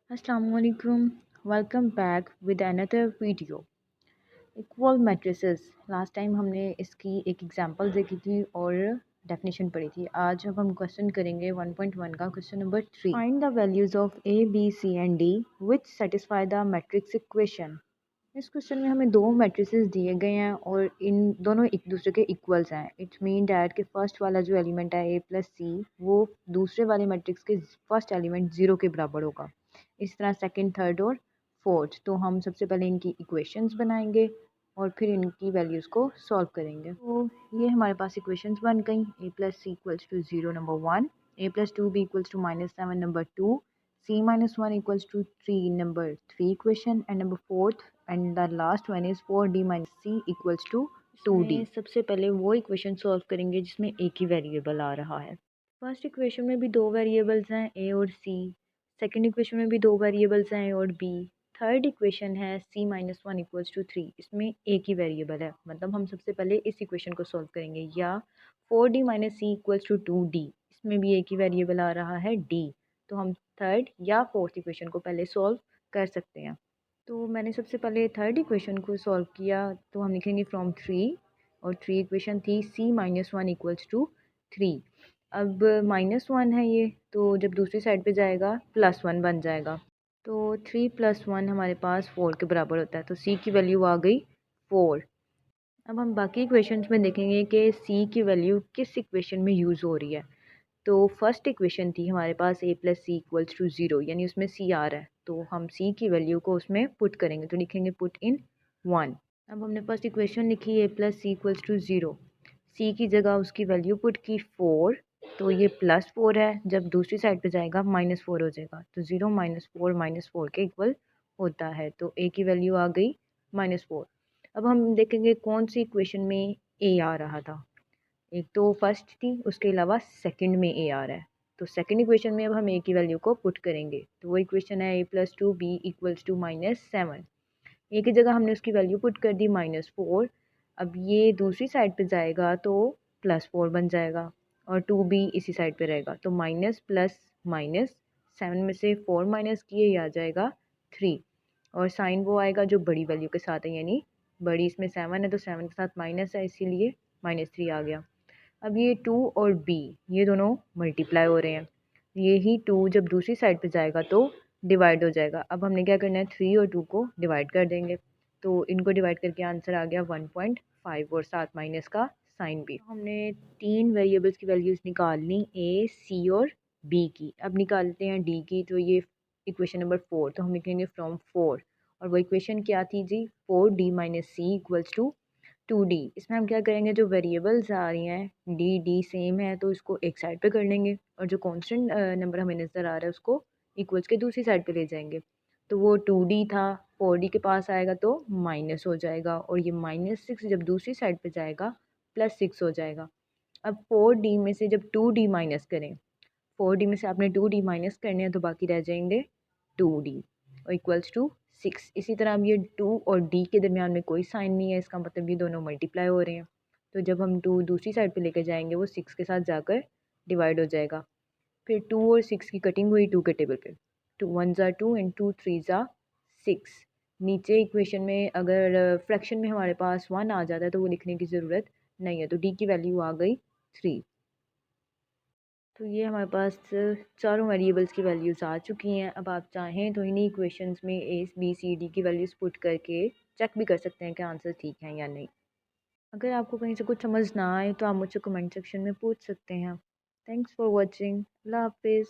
Assalamualaikum. Welcome back with another video. Equal matrices last time हमने इसकी एक example देखी थी और डेफिनेशन पढ़ी थी। आज अब हम क्वेश्चन करेंगे 1.1 का question number 3। Find the values of A B C and D which satisfy the matrix equation. इस क्वेश्चन में हमें दो मैट्रिसेस दिए गए हैं और इन दोनों एक दूसरे के इक्वल्स हैं। इट्स मीन डैट कि फर्स्ट वाला जो एलिमेंट है ए प्लस सी वो दूसरे वाले मैट्रिक्स के फर्स्ट एलिमेंट ज़ीरो के बराबर होगा। इस तरह सेकंड, थर्ड और फोर्थ। तो हम सबसे पहले इनकी इक्वेशंस बनाएंगे और फिर इनकी वैल्यूज़ को सॉल्व करेंगे। तो ये हमारे पास इक्वेशंस बन गई। A plus C equals to 0 number 1, a plus 2b equals to -7 number 2, c minus 1 equals to 3 number 3 equation, and number fourth and the last one is 4d minus c equals to 2d। सबसे पहले वो equation solve करेंगे जिसमें एक ही variable आ रहा है। First equation में भी दो वेरिएबल्स हैं a और c, सेकंड इक्वेशन में भी दो वेरिएबल्स हैं a और b, थर्ड इक्वेशन है c minus one equals to 3, इसमें एक ही वेरिएबल है। मतलब हम सबसे पहले इस इक्वेशन को सॉल्व करेंगे। या 4d minus C equals to 2d, इसमें भी एक ही वेरिएबल आ रहा है d। तो हम थर्ड या फोर्थ इक्वेशन को पहले सॉल्व कर सकते हैं। तो मैंने सबसे पहले थर्ड इक्वेशन को सॉल्व किया। तो हम लिखेंगे फ्रॉम 3, और 3 इक्वेशन थी c minus one equals to 3। अब -1 है ये, तो जब दूसरी साइड पे जाएगा +1 बन जाएगा। तो 3 + 1 हमारे पास 4 के बराबर होता है। तो c की वैल्यू आ गई 4। अब हम बाकी इक्वेशंस में देखेंगे कि c की वैल्यू किस इक्वेशन में यूज़ हो रही है। तो फर्स्ट इक्वेशन थी हमारे पास a plus C equals to 0, यानी उसमें c आ रहा है। तो हम c की वैल्यू को उसमें पुट करेंगे। तो लिखेंगे पुट इन 1। अब हमने फर्स्ट इक्वेशन लिखी a plus C equals to 0, c की जगह उसकी वैल्यू पुट की 4। तो ये +4 है, जब दूसरी साइड पे जाएगा -4 हो जाएगा। तो 0 - 4 के इक्वल होता है। तो a की वैल्यू आ गई -4। अब हम देखेंगे कौन सी इक्वेशन में a आ रहा था। एक तो फर्स्ट थी, उसके अलावा सेकंड में ए आ रहा है। तो सेकंड इक्वेशन में अब हम ए की वैल्यू को पुट करेंगे। तो वो इक्वेशन है a plus 2b equals to -7। A की जगह हमने उसकी वैल्यू पुट कर दी -4। अब ये दूसरी साइड पे जाएगा तो +4 बन जाएगा, और 2b इसी साइड पे रहेगा। तो माइनस प्लस माइनस, 7 में से 4 माइनस किए ये आ जाएगा 3, और साइन वो आएगा जो बड़ी वैल्यू के साथ है, यानी बड़ी इसमें 7 है तो 7 के साथ माइनस है, इसीलिए -3 आ गया। अब ये 2 और b ये दोनों मल्टीप्लाई हो रहे हैं। ये ही 2 जब दूसरी साइड पे जाएगा तो डिवाइड हो जाएगा। अब हमने क्या करना है, 3 और 2 को डिवाइड कर देंगे। तो इनको डिवाइड करके आंसर आ गया 1.5, और साथ माइनस का साइन भी। हमने तीन वेरिएबल्स की वैल्यूज़ निकालनी, a, c और b की। अब निकालते हैं d की। तो ये इक्वेशन नंबर 4, तो हम लिखेंगे फ्रॉम 4। और वो इक्वेशन क्या थी जी, 4d minus C equals to 2d। इसमें हम क्या करेंगे, जो वेरिएबल्स आ रही हैं डी सेम है तो इसको एक साइड पे कर लेंगे, और जो कांस्टेंट नंबर हमें नज़र आ रहा है उसको इक्वल्स के दूसरी साइड पे ले जाएंगे। तो वो 2d था, 4d के पास आएगा तो माइनस हो जाएगा, और ये -6 जब दूसरी साइड पे जाएगा +6 हो जाएगा। अब 4d में से जब 2d माइनस करें, 4d में से आपने 2d माइनस करने हैं तो बाकी रह जाएंगे 2d और इक्वल्स टू 6। इसी तरह अब ये 2 और d के दरमियान में कोई साइन नहीं है, इसका मतलब ये दोनों मल्टीप्लाई हो रहे हैं। तो जब हम 2 दूसरी साइड पे लेकर जाएंगे वो 6 के साथ जाकर डिवाइड हो जाएगा। फिर 2 और 6 की कटिंग हुई 2 के टेबल पे। 2 1 ज़ा 2 एंड 2 3 ज़ा 6। नीचे इक्वेशन में अगर फ्रैक्शन में हमारे पास 1 आ जाता है तो वो लिखने की ज़रूरत नहीं है। तो d की वैल्यू आ गई 3। तो ये हमारे पास चारों वेरिएबल्स की वैल्यूज़ आ चुकी हैं। अब आप चाहें तो इन्हीं इक्वेशंस में ए बी सी डी की वैल्यूज़ पुट करके चेक भी कर सकते हैं कि आंसर ठीक है या नहीं। अगर आपको कहीं से कुछ समझ ना आए तो आप मुझसे कमेंट सेक्शन में पूछ सकते हैं। Thanks for watching. अल्लाह हाफिज़।